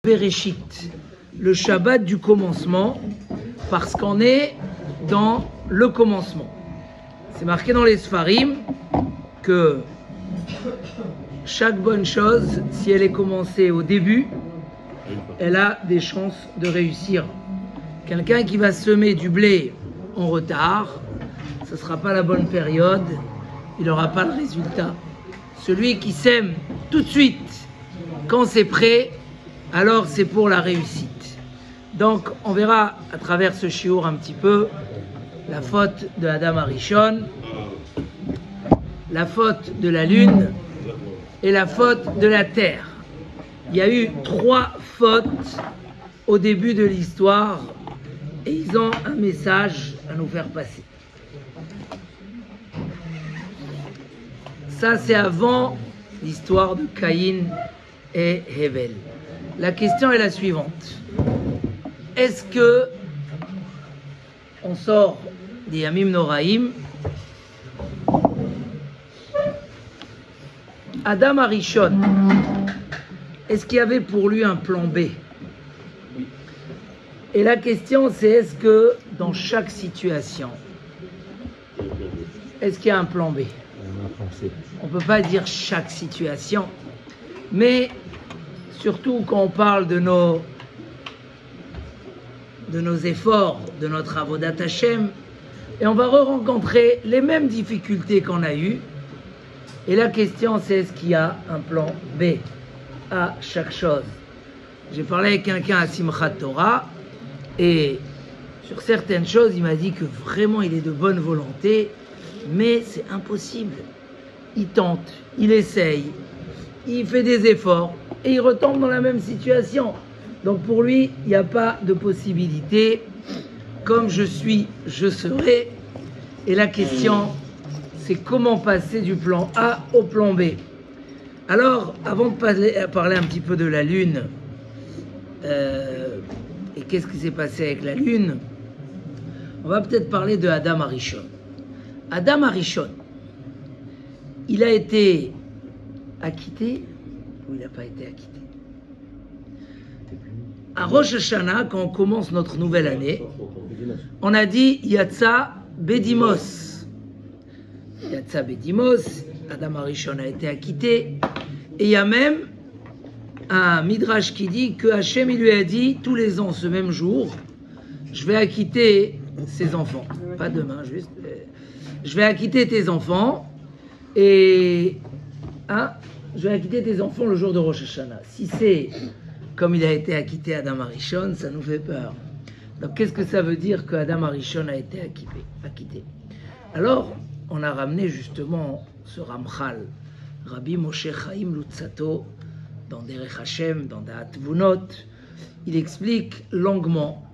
Bereshit, le Shabbat du commencement, parce qu'on est dans le commencement. C'est marqué dans les Sfarim que chaque bonne chose, si elle est commencée au début, elle a des chances de réussir. Quelqu'un qui va semer du blé en retard, ce ne sera pas la bonne période, il n'aura pas le résultat. Celui qui sème tout de suite, quand c'est prêt, alors c'est pour la réussite. Donc on verra à travers ce shiur un petit peu la faute de Adam Arishon, la faute de la lune et la faute de la terre. Il y a eu 3 fautes au début de l'histoire et ils ont un message à nous faire passer. Ça, c'est avant l'histoire de Caïn et Hevel. La question est la suivante. Est-ce que on sort des Yamim Noraïm? Adam Arishon, est-ce qu'il y avait pour lui un plan B? Et la question, c'est est-ce que dans chaque situation, est-ce qu'il y a un plan B? On ne peut pas dire chaque situation, mais surtout quand on parle de nos efforts, de notre avodat Hashem, et on va rencontrer les mêmes difficultés qu'on a eues. Et la question, c'est est-ce qu'il y a un plan B à chaque chose? J'ai parlé avec quelqu'un à Simchat Torah, et sur certaines choses, il m'a dit que vraiment il est de bonne volonté, mais c'est impossible. Il tente, il essaye, il fait des efforts, et il retombe dans la même situation. Donc pour lui, il n'y a pas de possibilité. Comme je suis, je serai. Et la question, c'est comment passer du plan A au plan B. Alors, avant de parler un petit peu de la Lune, et qu'est-ce qui s'est passé avec la Lune, on va peut-être parler de Adam Arishon. Adam Arishon, il a été acquitté ou il n'a pas été acquitté? À Rosh Hashanah, quand on commence notre nouvelle année, on a dit Yatsa Bedimos. Yatsa Bedimos, Adam Arishon a été acquitté. Et il y a même un Midrash qui dit que Hachem il lui a dit tous les ans, ce même jour, je vais acquitter ses enfants. Pas demain, juste. Je vais acquitter tes enfants. Et je vais acquitter tes enfants le jour de Rosh Hashanah. Si c'est comme il a été acquitté Adam Arishon, ça nous fait peur. Donc qu'est-ce que ça veut dire que Adam Arishon a été acquitté? Alors, on a ramené justement ce Ramchal, Rabbi Moshe Chaim Lutzato, dans Derech Hashem, dans Da'at Vunot. Il explique longuement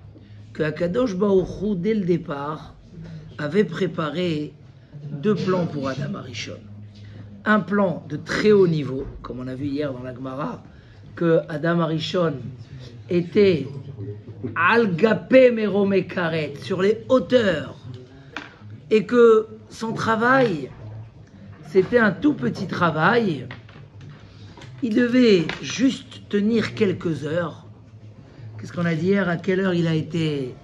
que Akadosh Baruch Hu, dès le départ, avait préparé 2 plans pour Adam Arishon. Un plan de très haut niveau, comme on a vu hier dans la Gemara, que Adam Arishon était al-gapé meromé karet, sur les hauteurs, et que son travail, c'était un tout petit travail. Il devait juste tenir quelques heures. Qu'est-ce qu'on a dit hier? À quelle heure il a été?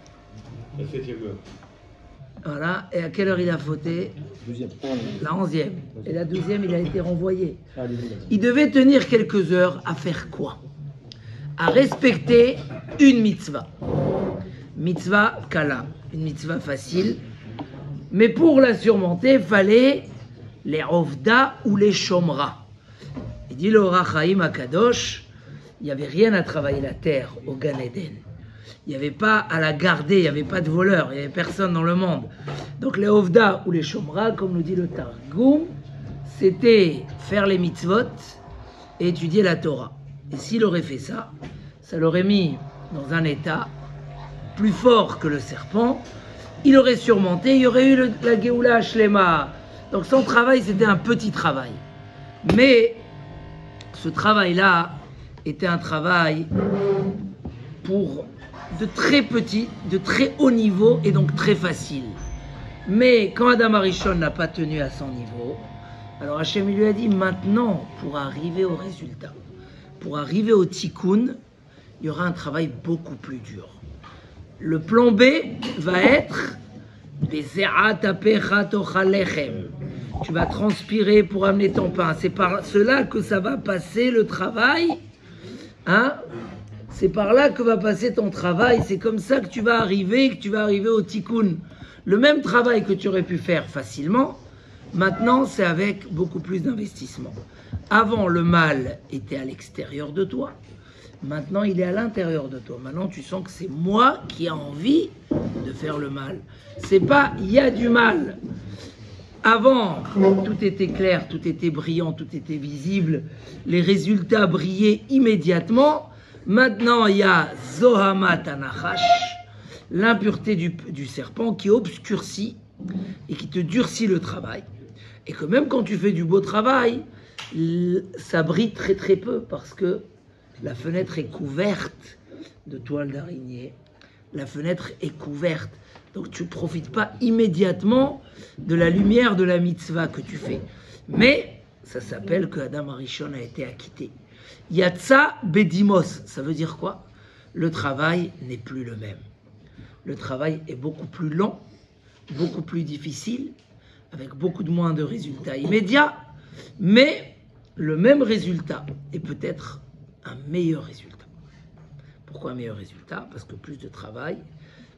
La 7e heure. Voilà, et à quelle heure il a fauté? 12e. La 11e. Et la 12e, il a été renvoyé. Il devait tenir quelques heures à faire quoi? À respecter une mitzvah. Mitzvah kala, une mitzvah facile. Mais pour la surmonter, il fallait les ovda ou les shomra. Il dit le Rachaim Akadosh, il n'y avait rien à travailler la terre au Gan Eden. Il n'y avait pas à la garder, il n'y avait pas de voleurs, il n'y avait personne dans le monde. Donc les Ovda ou les Shomra, comme nous dit le Targum, c'était faire les mitzvot et étudier la Torah. Et s'il aurait fait ça, ça l'aurait mis dans un état plus fort que le serpent. Il aurait surmonté, il y aurait eu la Géoula Hashlema. Donc son travail, c'était un petit travail. Mais ce travail-là était un travail pour de très petit, de très haut niveau et donc très facile. Mais quand Adam Arishon n'a pas tenu à son niveau, alors Hachem lui a dit maintenant, pour arriver au résultat, pour arriver au tikkun, il y aura un travail beaucoup plus dur. Le plan B va être tu vas transpirer pour amener ton pain. C'est par cela que ça va passer le travail. Hein? C'est par là que va passer ton travail. C'est comme ça que tu vas arriver au tikkun. Le même travail que tu aurais pu faire facilement, maintenant c'est avec beaucoup plus d'investissement. Avant, le mal était à l'extérieur de toi. Maintenant, il est à l'intérieur de toi. Maintenant, tu sens que c'est moi qui ai envie de faire le mal. C'est pas il y a du mal. Avant, tout était clair, tout était brillant, tout était visible. Les résultats brillaient immédiatement. Maintenant, il y a Zohamat Anachash, l'impureté du serpent qui obscurcit et qui te durcit le travail. Et que même quand tu fais du beau travail, ça brille très très peu parce que la fenêtre est couverte de toiles d'araignée. La fenêtre est couverte. Donc tu ne profites pas immédiatement de la lumière de la mitzvah que tu fais. Mais ça s'appelle que Adam Arishon a été acquitté. Yatsa bedimos, ça veut dire quoi? Le travail n'est plus le même. Le travail est beaucoup plus lent, beaucoup plus difficile, avec beaucoup de moins de résultats immédiats, mais le même résultat et peut-être un meilleur résultat. Pourquoi un meilleur résultat? Parce que plus de travail,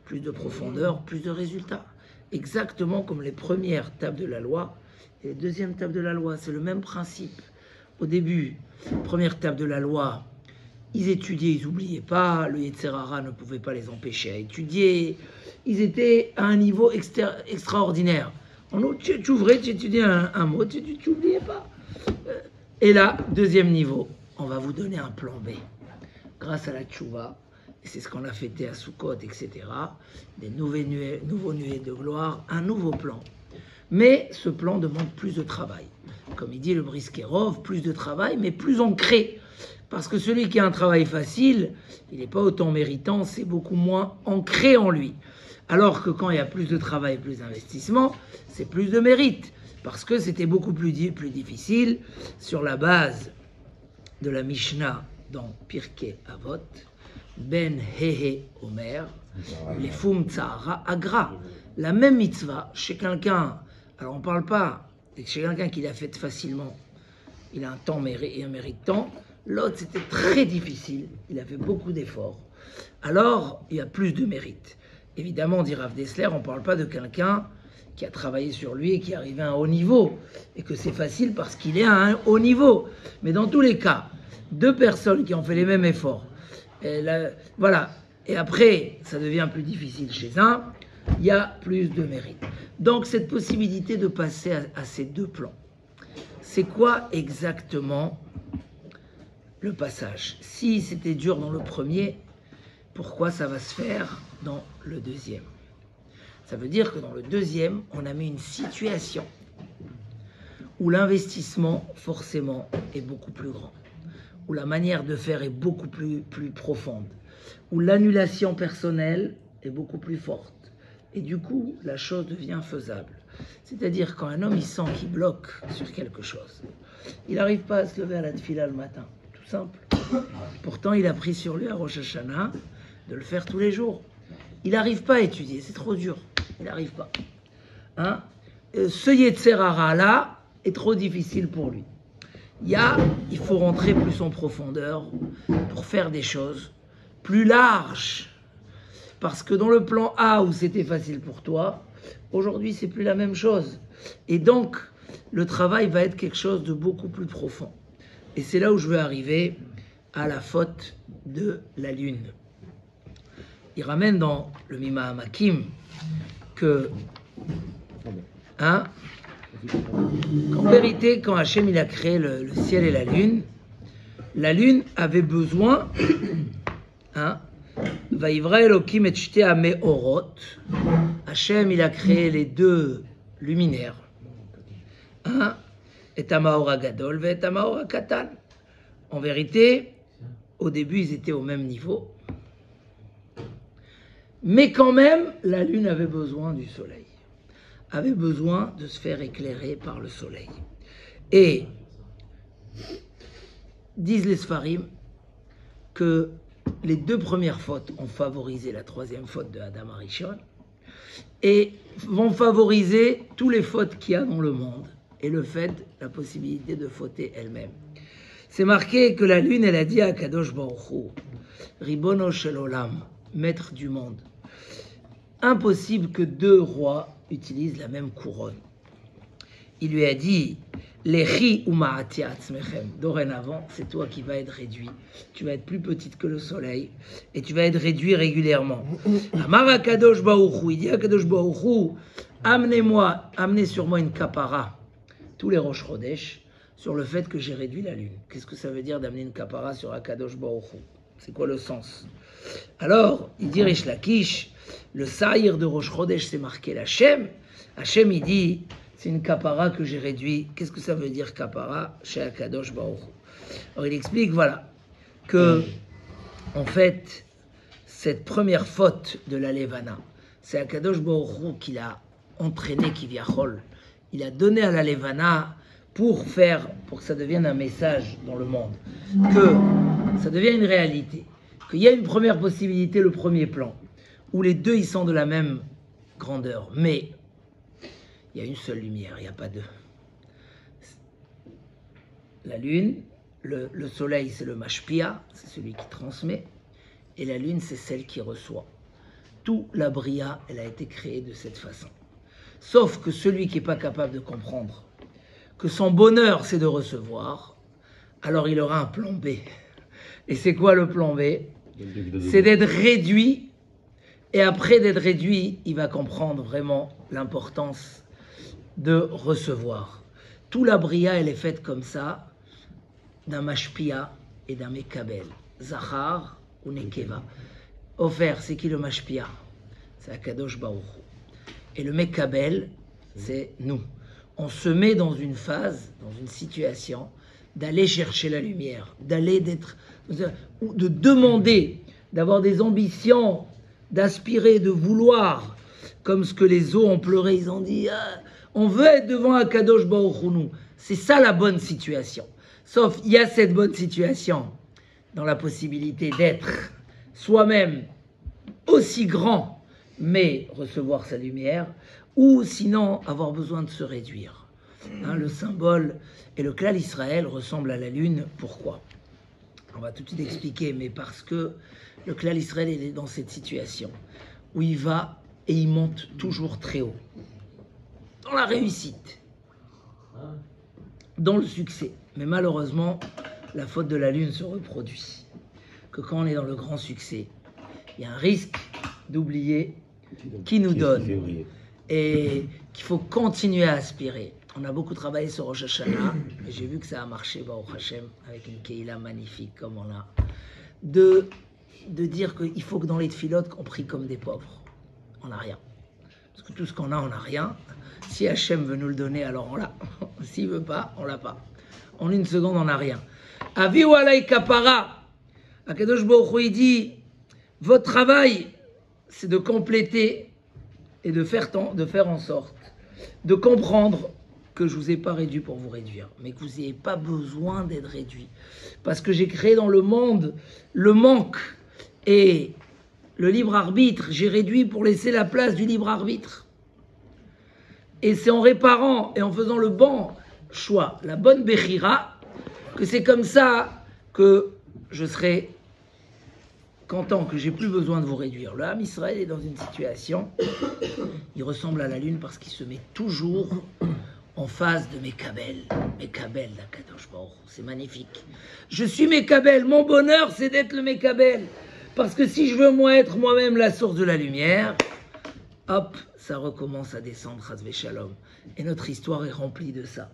plus de profondeur, plus de résultats. Exactement comme les premières tables de la loi et les deuxièmes tables de la loi, c'est le même principe. Au début, première table de la loi, ils étudiaient, ils n'oubliaient pas, le Yetzer Hara ne pouvait pas les empêcher à étudier, ils étaient à un niveau extraordinaire. En outre, tu ouvrais, tu étudiais un mot, tu n'oubliais pas. Et là, deuxième niveau, on va vous donner un plan B. Grâce à la tchouva, et c'est ce qu'on a fêté à Sukkot, etc., des nouveaux nuées de gloire, un nouveau plan. Mais ce plan demande plus de travail. Comme il dit le Briskerov, plus de travail, mais plus ancré. Parce que celui qui a un travail facile, il n'est pas autant méritant, c'est beaucoup moins ancré en lui. Alors que quand il y a plus de travail, plus d'investissement, c'est plus de mérite. Parce que c'était beaucoup plus difficile sur la base de la Mishnah dans Pirkei Avot, Ben Hehe Omer, les Fum Tsahara Agra. La même mitzvah chez quelqu'un, alors on ne parle pas, chez quelqu'un qui l'a fait facilement, il a un temps et un mérite temps. L'autre, c'était très difficile, il a fait beaucoup d'efforts. Alors, il y a plus de mérite. Évidemment, dit Rav Dessler, on ne parle pas de quelqu'un qui a travaillé sur lui et qui est arrivé à un haut niveau, et que c'est facile parce qu'il est à un haut niveau. Mais dans tous les cas, deux personnes qui ont fait les mêmes efforts, voilà, et après, ça devient plus difficile chez un, il y a plus de mérite. Donc, cette possibilité de passer à ces deux plans, c'est quoi exactement le passage? Si c'était dur dans le premier, pourquoi ça va se faire dans le deuxième? Ça veut dire que dans le deuxième, on a mis une situation où l'investissement, forcément, est beaucoup plus grand, où la manière de faire est beaucoup plus profonde, où l'annulation personnelle est beaucoup plus forte. Et du coup, la chose devient faisable. C'est-à-dire quand un homme, il sent qu'il bloque sur quelque chose, il n'arrive pas à se lever à la tefila le matin, tout simple. Pourtant, il a pris sur lui à Rosh Hashanah de le faire tous les jours. Il n'arrive pas à étudier, c'est trop dur. Il n'arrive pas. Hein? Ce Yetzer Hara là est trop difficile pour lui. Il faut rentrer plus en profondeur pour faire des choses plus larges. Parce que dans le plan A où c'était facile pour toi, aujourd'hui c'est plus la même chose. Et donc, le travail va être quelque chose de beaucoup plus profond. Et c'est là où je veux arriver à la faute de la lune. Il ramène dans le Mima Hamakim que, qu'en vérité, quand Hachem il a créé le ciel et la lune avait besoin, Vaïvra Elokim et Shte Ameorot, Hachem il a créé les deux luminaires, et Amaor Agadol et Amaor Akatan. En vérité, au début ils étaient au même niveau. Mais quand même, la lune avait besoin du soleil, avait besoin de se faire éclairer par le soleil. Et disent les Sfarim que les deux premières fautes ont favorisé la troisième faute de Adam Arishon et vont favoriser tous les fautes qu'il y a dans le monde et le fait, la possibilité de fauter elle-même. C'est marqué que la lune, elle a dit à Kadosh Baruch Hu, Ribono Shel Olam, maître du monde, impossible que deux rois utilisent la même couronne. Il lui a dit, Lechi u'ma'ati atzmechem, dorénavant, c'est toi qui vas être réduit. Tu vas être plus petite que le soleil et tu vas être réduit régulièrement. Amar à Kadosh Baruch Hu, il dit à Kadosh Baruch Hu, amenez sur moi une kapara, tous les Rosh Chodesh, sur le fait que j'ai réduit la lune. Qu'est-ce que ça veut dire d'amener une kapara sur Akadosh Baruch Hu? C'est quoi le sens? Alors, il dit Rish Lakish, le saïr de Rosh Chodesh, c'est marqué l'Hachem. Hachem, il dit, c'est une kapara que j'ai réduit. Qu'est-ce que ça veut dire kapara chez Akadosh Baruch Hu? Alors, il explique, voilà, que, en fait, cette première faute de la Levana, c'est Akadosh Baruch Hu qui l'a entraîné, Kivyachol. Il a donné à la Levana pour que ça devienne un message dans le monde, que ça devienne une réalité, qu'il y a une première possibilité, le premier plan, où les deux ils sont de la même grandeur, mais il y a une seule lumière, il n'y a pas deux. La lune, le soleil c'est le mashpia, c'est celui qui transmet, et la lune c'est celle qui reçoit. Tout la bria, elle a été créée de cette façon. Sauf que celui qui n'est pas capable de comprendre que son bonheur c'est de recevoir, alors il aura un plan B. Et c'est quoi le plan B? C'est d'être réduit, et après d'être réduit, il va comprendre vraiment l'importance de recevoir. Tout la bria, elle est faite comme ça, d'un mashpia et d'un mekabel. Zachar ou nekeva. Offert, c'est qui le mashpia? C'est Akadosh Baruch Hu. Et le mekabel, c'est nous. On se met dans une phase, dans une situation, d'aller chercher la lumière, de demander, d'avoir des ambitions, d'aspirer, de vouloir, comme ce que les eaux ont pleuré, ils ont dit, on veut être devant Akadosh Baruch Hu, nous. C'est ça la bonne situation. Sauf, il y a cette bonne situation dans la possibilité d'être soi-même aussi grand, mais recevoir sa lumière, ou sinon avoir besoin de se réduire. Le symbole et le klal Israël ressemblent à la lune. Pourquoi? On va tout de suite expliquer, mais parce que le klal Israël il est dans cette situation où il va et il monte toujours très haut. Dans la réussite, dans le succès. Mais malheureusement, la faute de la lune se reproduit. Que quand on est dans le grand succès, il y a un risque d'oublier qui nous donne et qu'il faut continuer à aspirer. On a beaucoup travaillé sur Rosh Hashanah et j'ai vu que ça a marché, Baruch Hashem, avec une Keila magnifique comme on a, de dire qu'il faut que dans les tfilotes qu'on prie comme des pauvres. On n'a rien. Parce que tout ce qu'on a, on n'a rien. Si Hashem veut nous le donner, alors on l'a. S'il veut pas, on l'a pas. En une seconde, on n'a rien. Avi walay kapara. Akadosh Baruch Hu dit, votre travail, c'est de compléter et de faire en sorte de comprendre que je ne vous ai pas réduit pour vous réduire, mais que vous n'ayez pas besoin d'être réduit. Parce que j'ai créé dans le monde le manque et le libre arbitre. J'ai réduit pour laisser la place du libre arbitre. Et c'est en réparant et en faisant le bon choix, la bonne bechira, que c'est comme ça que je serai content, que j'ai plus besoin de vous réduire. Le Ham Israël est dans une situation, il ressemble à la lune parce qu'il se met toujours en face de Mekabel d'Akadosh Baruch Hu. C'est magnifique. Je suis Mekabel, mon bonheur c'est d'être le Mekabel. Parce que si je veux moi être moi-même la source de la lumière, hop, ça recommence à descendre, Chas Shalom. Et notre histoire est remplie de ça.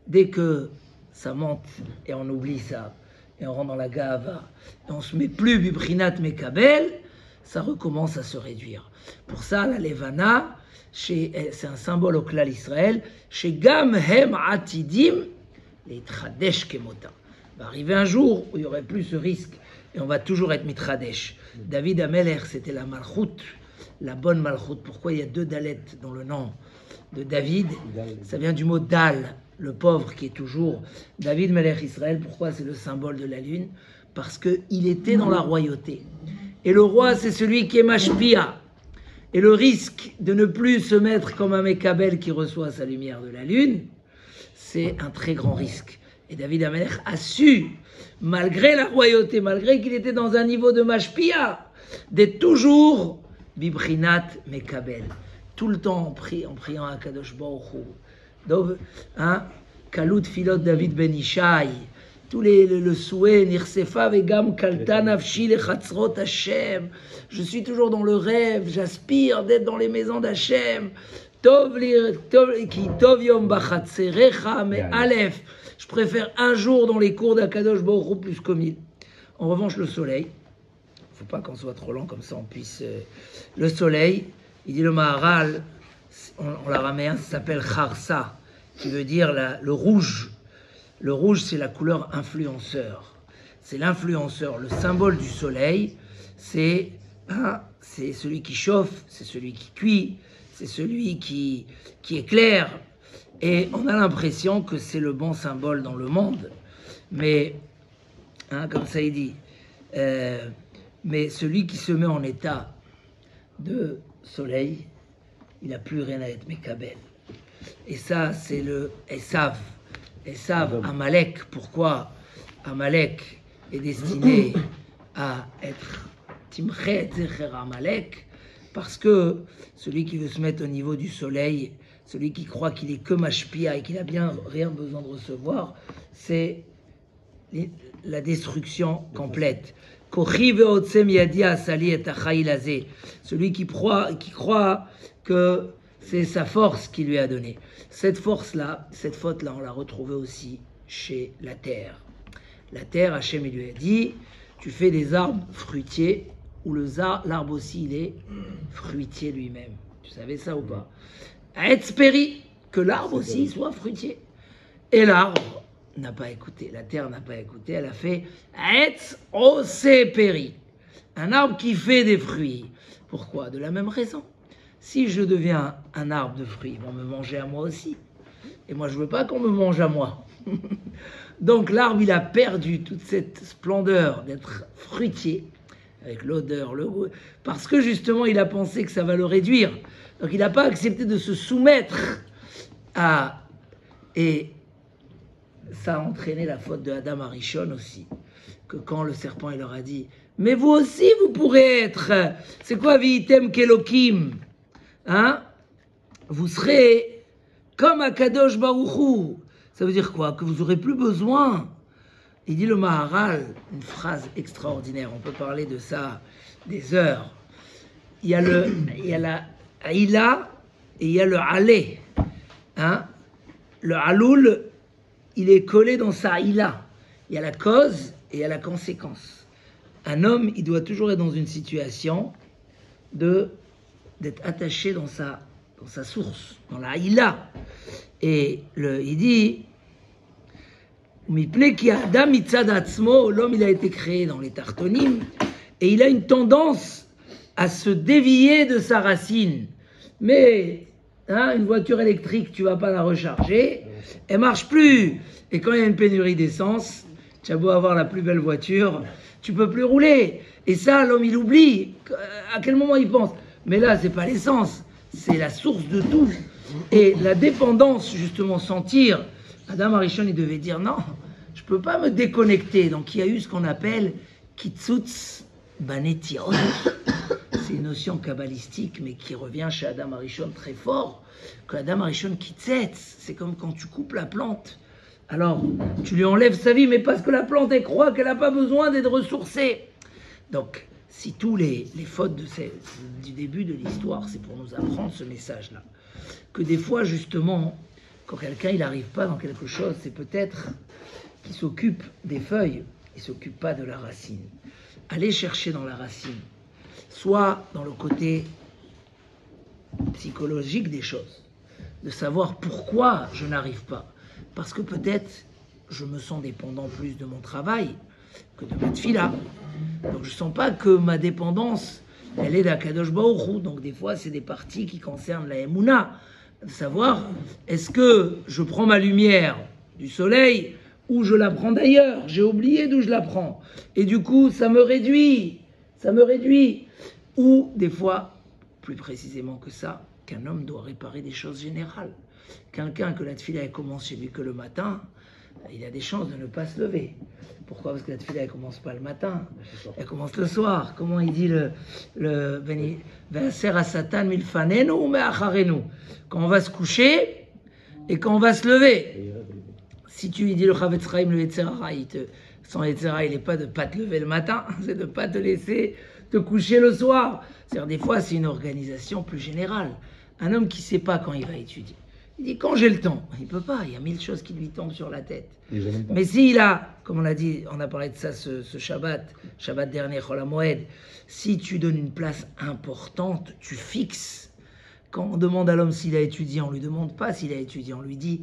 Dès que ça monte et on oublie ça, et on rentre dans la gava, et on se met plus bibrinat mekabel, ça recommence à se réduire. Pour ça, la levana, c'est un symbole au klal Israël, chez gam hem atidim, les tradesh kemota. Va arriver un jour où il n'y aurait plus ce risque, et on va toujours être mitradesh. David Ameler, c'était la malchoute, la bonne malchoute. Pourquoi il y a 2 dalettes dans le nom de David? Ça vient du mot dal, le pauvre qui est toujours David Melech Israël. Pourquoi c'est le symbole de la lune? parce qu'il était dans la royauté. Et le roi, c'est celui qui est mashpia. Et le risque de ne plus se mettre comme un Mekabel qui reçoit sa lumière de la lune, c'est un très grand risque. Et David Amelech a su, malgré la royauté, malgré qu'il était dans un niveau de mashpia, d'être toujours bibrinat Mekabel. Tout le temps en priant à Kadosh Baruch Hu. Kalut Filot David Ben Ishai, tous le souhait, Nirsefa Vegam Kalta Nafshi Lechatzrot Hashem. Je suis toujours dans le rêve, j'aspire d'être dans les maisons d'Hashem. Tov Ki Tov Yom Bachatzerecha Me Aleph. Je préfère un jour dans les cours d'Akadosh Baruch Hu plus que 1000. En revanche, le soleil, il ne faut pas qu'on soit trop lent, comme ça on puisse. Le soleil, il dit le Maharal, on l'araméen, ça s'appelle Kharsa, qui veut dire le rouge. Le rouge, c'est la couleur influenceur. C'est l'influenceur. Le symbole du soleil, c'est celui qui chauffe, c'est celui qui cuit, c'est celui qui éclaire. Et on a l'impression que c'est le bon symbole dans le monde. Mais, comme ça il dit, mais celui qui se met en état de soleil, il n'a plus rien à être Mekabel. Et ça, c'est le Esav. Esav, Amalek. Pourquoi Amalek est destiné à être Timchet Zecher Amalek? Parce que celui qui veut se mettre au niveau du soleil, celui qui croit qu'il est que Mashpia et qu'il n'a bien rien besoin de recevoir, c'est la destruction complète. Celui qui croit que c'est sa force qui lui a donné. Cette force-là, cette faute-là, on l'a retrouvée aussi chez la terre. La terre, Hachem, il lui a dit, tu fais des arbres fruitiers, où l'arbre aussi, il est fruitier lui-même. Tu savais ça ou pas? Aetzperi, que l'arbre aussi soit fruitier. Et l'arbre n'a pas écouté, la terre n'a pas écouté, elle a fait Aetz Oseperi, un arbre qui fait des fruits. Pourquoi? De la même raison. Si je deviens un arbre de fruits, ils vont me manger à moi aussi. Et moi, je ne veux pas qu'on me mange à moi. Donc l'arbre, il a perdu toute cette splendeur d'être fruitier, avec l'odeur, le goût, parce que justement, il a pensé que ça va le réduire. Donc il n'a pas accepté de se soumettre à... Et ça a entraîné la faute de Adam Arishon aussi. Que quand le serpent, il leur a dit, mais vous aussi, vous pourrez être... C'est quoi, Vi'item Kelokim? Vous serez comme Akadosh Baruch Hu. Ça veut dire quoi? Que vous n'aurez plus besoin. Il dit le Maharal, une phrase extraordinaire, on peut parler de ça des heures. Il y a la Aïla et il y a le Alé. Le Aloul, il est collé dans sa Aïla. Il y a la cause et il y a la conséquence. Un homme, il doit toujours être dans une situation d'être attaché dans sa source, dans la Aïla. Et il dit, l'homme il a été créé dans les Tartonim et il a une tendance à se dévier de sa racine. Mais une voiture électrique, tu vas pas la recharger, elle marche plus. Et quand il y a une pénurie d'essence, tu as beau avoir la plus belle voiture, tu peux plus rouler. Et ça, l'homme il oublie. À quel moment il pense? Mais là, c'est pas l'essence, c'est la source de tout. Et la dépendance, justement, sentir, Adam Arishon, il devait dire non, je peux pas me déconnecter. Donc il y a eu ce qu'on appelle Kitzutz Banetiot. C'est une notion kabbalistique, mais qui revient chez Adam Arishon très fort. Que Adam Arishon Kitzetz, c'est comme quand tu coupes la plante. Alors, tu lui enlèves sa vie, mais parce que la plante, elle croit qu'elle n'a pas besoin d'être ressourcée. Donc, si tous les fautes du début de l'histoire, c'est pour nous apprendre ce message-là. Que des fois, justement, quand quelqu'un il n'arrive pas dans quelque chose, c'est peut-être qu'il s'occupe des feuilles, il ne s'occupe pas de la racine. Allez chercher dans la racine, soit dans le côté psychologique des choses, de savoir pourquoi je n'arrive pas. Parce que peut-être je me sens dépendant plus de mon travail que de ma tfila. Donc je ne sens pas que ma dépendance, elle est d'Akadosh Baruch Hu. Donc des fois, c'est des parties qui concernent la Emouna. De savoir, est-ce que je prends ma lumière du soleil ou je la prends d'ailleurs, j'ai oublié d'où je la prends. Et du coup, ça me réduit. Ou des fois, plus précisément que ça, qu'un homme doit réparer des choses générales. Quelqu'un que la tefila elle commence chez lui que le matin, il a des chances de ne pas se lever. Pourquoi? Parce que la tefila elle commence pas le matin, elle commence le soir. Comment il dit le Ve'aser Satan milfanenu ou me'acharenu, quand on va se coucher et quand on va se lever. Si tu lui dis le Chavetz Chaim, le Yetzer Hara, son Yetzer Hara, il n'est pas de ne pas te lever le matin, c'est de ne pas te laisser te coucher le soir. C'est-à-dire des fois, c'est une organisation plus générale. Un homme qui ne sait pas quand il va étudier, il dit quand j'ai le temps. Il ne peut pas, il y a 1000 choses qui lui tombent sur la tête. Mais s'il a, comme on l'a dit, on a parlé de ça ce Shabbat dernier, Chol HaMoed, si tu donnes une place importante, tu fixes. Quand on demande à l'homme s'il a étudié, on ne lui demande pas s'il a étudié, on lui dit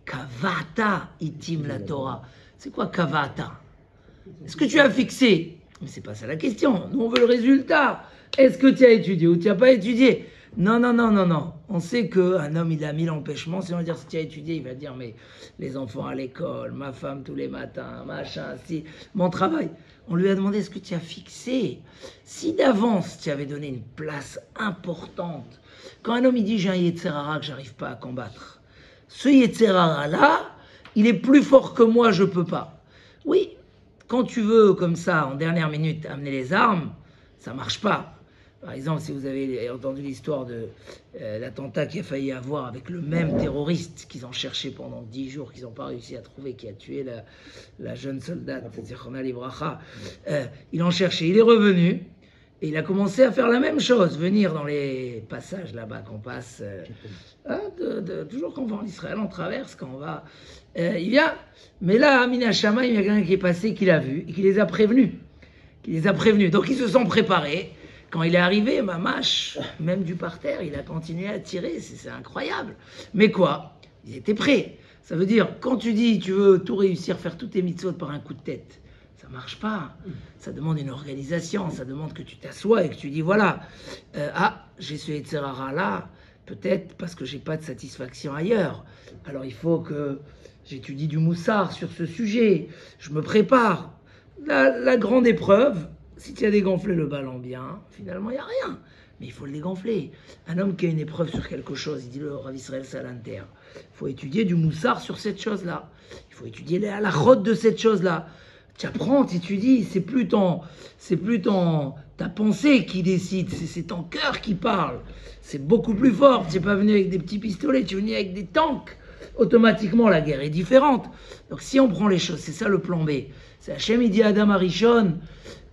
Kavata itim la Torah. C'est quoi Kavata? Est-ce que tu as fixé? Mais c'est pas ça la question. Nous, on veut le résultat. Est-ce que tu as étudié ou tu n'as pas étudié? Non. On sait qu'un homme, il a 1000 empêchements. Si on va dire si tu as étudié, il va dire mais les enfants à l'école, ma femme tous les matins, machin, si, mon travail. On lui a demandé est-ce que tu as fixé? Si d'avance, tu avais donné une place importante. Quand un homme, il dit j'ai un Yetzer Hara que j'arrive pas à combattre. Ce Yetzer Hara là, il est plus fort que moi, je peux pas. Oui, quand tu veux comme ça, en dernière minute, amener les armes, ça marche pas. Par exemple, si vous avez entendu l'histoire de l'attentat qu'il a failli avoir avec le même terroriste qu'ils ont cherché pendant 10 jours, qu'ils n'ont pas réussi à trouver, qui a tué la jeune soldate, Zechona Livracha, ils l'ont cherché, il est revenu, et il a commencé à faire la même chose, venir dans les passages là-bas qu'on passe, toujours quand on va en Israël, on traverse, quand on va... il vient, mais là, à Mina Shama, il y a quelqu'un qui est passé, qui l'a vu, et qui les a prévenus. Donc ils se sont préparés. Quand il est arrivé, Mamash, même du parterre, il a continué à tirer, c'est incroyable. Mais quoi? Ils étaient prêts. Ça veut dire, quand tu dis, tu veux tout réussir, faire tous tes mitzvot par un coup de tête, ça marche pas. Ça demande une organisation, ça demande que tu t'assoies et que tu dis, voilà, j'ai ce Yetzer Hara là, peut-être parce que j'ai pas de satisfaction ailleurs. Alors il faut que j'étudie du moussard sur ce sujet, je me prépare. La grande épreuve, si tu as dégonflé le ballon bien, finalement, il n'y a rien. Mais il faut le dégonfler. Un homme qui a une épreuve sur quelque chose, il dit le Rav Israël Salanter, il faut étudier du moussard sur cette chose-là. Il faut étudier la halachot de cette chose-là. Tu apprends, tu étudies, c'est plus ta pensée qui décide, c'est ton cœur qui parle. C'est beaucoup plus fort. Tu n'es pas venu avec des petits pistolets, tu es venu avec des tanks. Automatiquement, la guerre est différente. Donc si on prend les choses, c'est ça le plan B. C'est Hachem, il dit à Adam Arishon,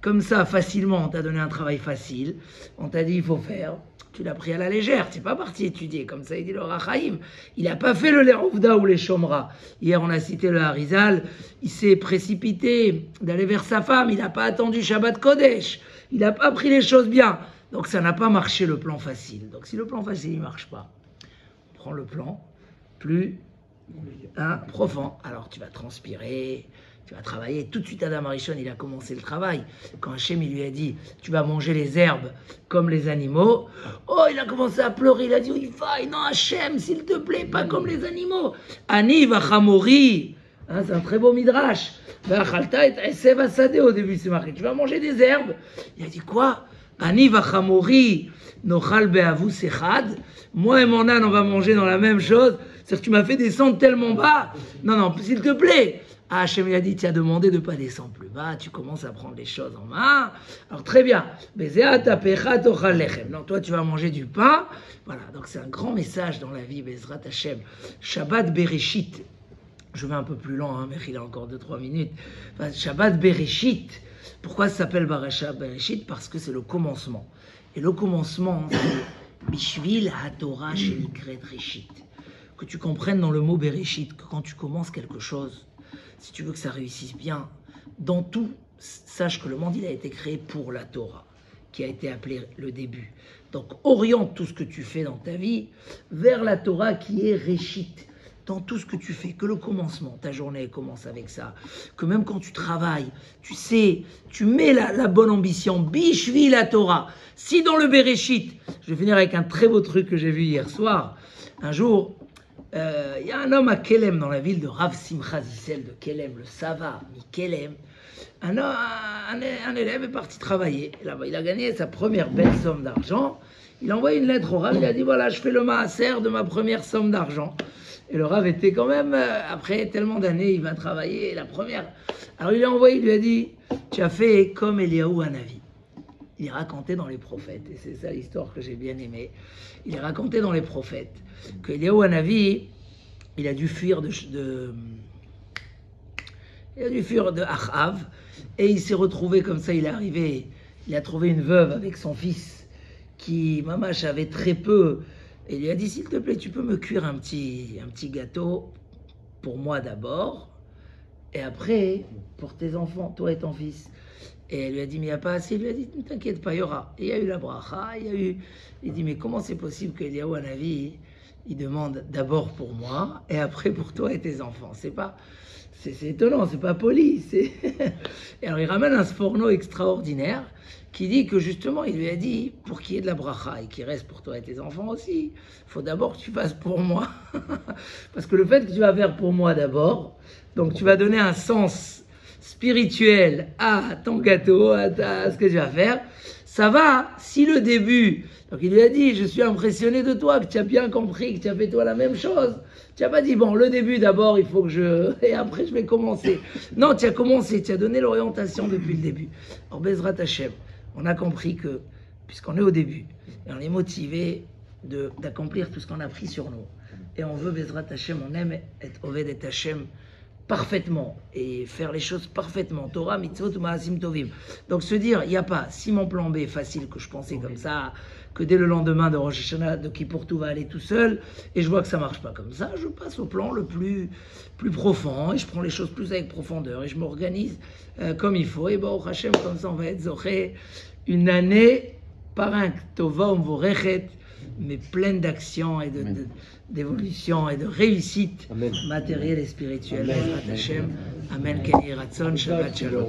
comme ça, facilement, on t'a donné un travail facile, on t'a dit il faut faire, tu l'as pris à la légère, tu n'es pas parti étudier, comme ça il dit le Rachaim. Il n'a pas fait le Lerouvda ou les Shomra. Hier on a cité le Harizal, il s'est précipité d'aller vers sa femme, il n'a pas attendu Shabbat Kodesh, il n'a pas pris les choses bien. Donc ça n'a pas marché le plan facile. Donc si le plan facile ne marche pas, on prend le plan plus profond. Alors tu vas transpirer, tu vas travailler. Tout de suite, Adam Arishon, il a commencé le travail. Quand Hachem, il lui a dit, tu vas manger les herbes comme les animaux. Oh, il a commencé à pleurer. Il a dit, il va, non, Hachem, s'il te plaît, pas comme les animaux. Ani vachamori. C'est un très beau midrash. Vachalta et esev asade, au début, c'est marqué. Tu vas manger des herbes. Il a dit quoi? Ani vachamori nochal be'avu sechad. Moi et mon âne, on va manger dans la même chose. C'est-à-dire que tu m'as fait descendre tellement bas. Non, s'il te plaît. Hachem il a dit, tu as demandé de ne pas descendre plus bas, tu commences à prendre les choses en main. Alors très bien. Non, toi tu vas manger du pain. Voilà, donc c'est un grand message dans la vie, Bezrat Hachem. Shabbat Bereshit. Je vais un peu plus lent, mais il a encore 2-3 minutes. Enfin, Shabbat Bereshit. Pourquoi ça s'appelle Shabbat Bereshit? Parce que c'est le commencement. Et le commencement, c'est Bishvil HaTorah Shenikret Reshit. Que tu comprennes dans le mot Bereshit, que quand tu commences quelque chose, si tu veux que ça réussisse bien, dans tout, sache que le monde il a été créé pour la Torah, qui a été appelée le début. Donc oriente tout ce que tu fais dans ta vie vers la Torah qui est Réchit. Dans tout ce que tu fais, que le commencement, ta journée commence avec ça, que même quand tu travailles, tu sais, tu mets la bonne ambition, Bishvi la Torah. Si dans le Bereshit, je vais finir avec un très beau truc que j'ai vu hier soir, un jour, Il y a un homme à Kelem, dans la ville de Rav Simcha Zissel de Kelem, le Sava, Kelem. Un élève est parti travailler. Là-bas, il a gagné sa première belle somme d'argent. Il a envoyé une lettre au Rav, il a dit voilà, je fais le maaser de ma première somme d'argent. Et le Rav était quand même, après tellement d'années, il va travailler, la première. Alors il a envoyé, il lui a dit tu as fait comme Eliaou Hanavi. Il est raconté dans les prophètes, et c'est ça l'histoire que j'ai bien aimée. Il est raconté dans les prophètes que Eliaou Hanavi, il a dû fuir de Achav, et il s'est retrouvé comme ça, il est arrivé, il a trouvé une veuve avec son fils, qui, Mamash, avait très peu, et il lui a dit, s'il te plaît, tu peux me cuire un petit gâteau, pour moi d'abord, et après, pour tes enfants, toi et ton fils. Et elle lui a dit, mais il n'y a pas assez. Il lui a dit, ne t'inquiète pas, il y aura. Et il y a eu la bracha, il dit, mais comment c'est possible qu'Eliaou Hanavi, il demande d'abord pour moi, et après pour toi et tes enfants. C'est étonnant, c'est pas poli. Et alors il ramène un sforno extraordinaire qui dit que justement, il lui a dit, pour qu'il y ait de la bracha et qu'il reste pour toi et tes enfants aussi, il faut d'abord que tu fasses pour moi. Parce que le fait que tu vas faire pour moi d'abord, donc tu vas donner un sens spirituel à ton gâteau, à ce que tu vas faire, ça va, si le début, donc il lui a dit, je suis impressionné de toi, que tu as bien compris, que tu as fait toi la même chose. Tu n'as pas dit, bon, le début d'abord, il faut que je... Et après, je vais commencer. Non, tu as commencé, tu as donné l'orientation depuis le début. Alors, Bezrat Hashem, on a compris que, puisqu'on est au début, et on est motivé d'accomplir tout ce qu'on a pris sur nous, et on veut Bezrat Hashem, on aime être Oved et Hashem parfaitement, et faire les choses parfaitement. Torah, mitzvot, ma'asim tovim. Donc se dire, il n'y a pas, si mon plan B est facile, que je pensais comme ça, que dès le lendemain de Rosh Hashanah, de Kippour, tout va aller tout seul, et je vois que ça ne marche pas comme ça, je passe au plan le plus profond, et je prends les choses plus avec profondeur, et je m'organise comme il faut, et Baruch Hashem, comme ça on va être Zoché, une année par un Tova Umvorechet, mais pleine d'action et d'évolution et de réussite matérielle et spirituelle. Amen. Amen. Kenny Ratson, Shabbat Shalom.